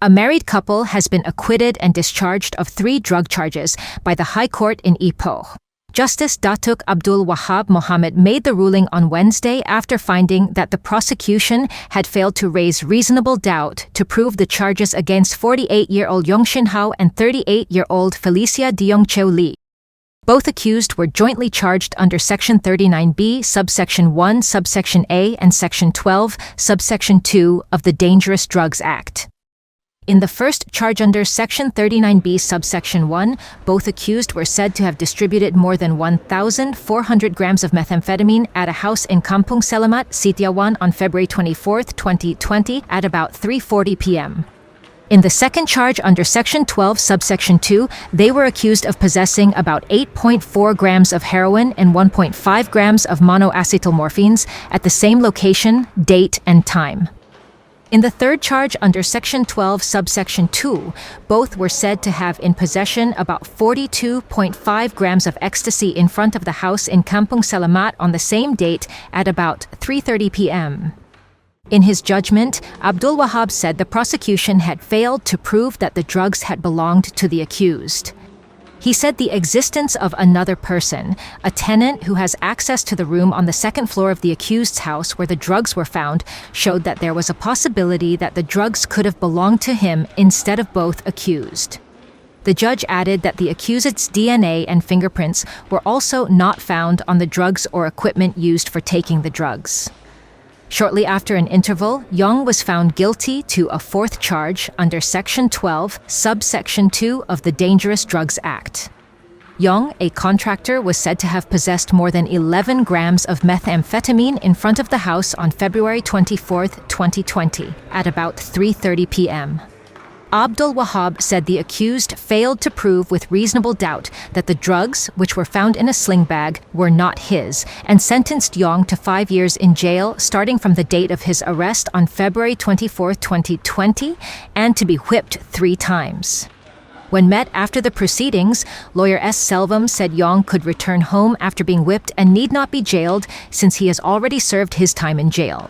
A married couple has been acquitted and discharged of 3 drug charges by the High Court in Ipoh. Justice Datuk Abdul Wahab Mohamed made the ruling on Wednesday after finding that the prosecution had failed to raise reasonable doubt to prove the charges against 48-year-old Yong Shin Haw and 38-year-old Felicia Diong Chew Li. Both accused were jointly charged under Section 39B, Subsection 1, Subsection A, and Section 12, Subsection 2 of the Dangerous Drugs Act. In the first charge under Section 39B, Subsection 1, both accused were said to have distributed more than 1,400 grams of methamphetamine at a house in Kampung Selamat, Sitiawan on February 24, 2020 at about 3:40 p.m. In the second charge under Section 12, Subsection 2, they were accused of possessing about 8.4 grams of heroin and 1.5 grams of monoacetylmorphines at the same location, date, and time. In the third charge under Section 12, Subsection 2, both were said to have in possession about 42.5 grams of ecstasy in front of the house in Kampung Selamat on the same date at about 3:30 p.m. In his judgment, Abdul Wahab said the prosecution had failed to prove that the drugs had belonged to the accused. He said the existence of another person, a tenant who has access to the room on the second floor of the accused's house where the drugs were found, showed that there was a possibility that the drugs could have belonged to him instead of both accused. The judge added that the accused's DNA and fingerprints were also not found on the drugs or equipment used for taking the drugs. Shortly after an interval, Yong was found guilty to a 4th charge under Section 12, Subsection 2 of the Dangerous Drugs Act. Yong, a contractor, was said to have possessed more than 11 grams of methamphetamine in front of the house on February 24, 2020, at about 3:30 p.m. Abdul Wahab said the accused failed to prove with reasonable doubt that the drugs, which were found in a sling bag, were not his, and sentenced Yong to 5 years in jail starting from the date of his arrest on February 24, 2020, and to be whipped 3 times. When met after the proceedings, lawyer S. Selvam said Yong could return home after being whipped and need not be jailed since he has already served his time in jail.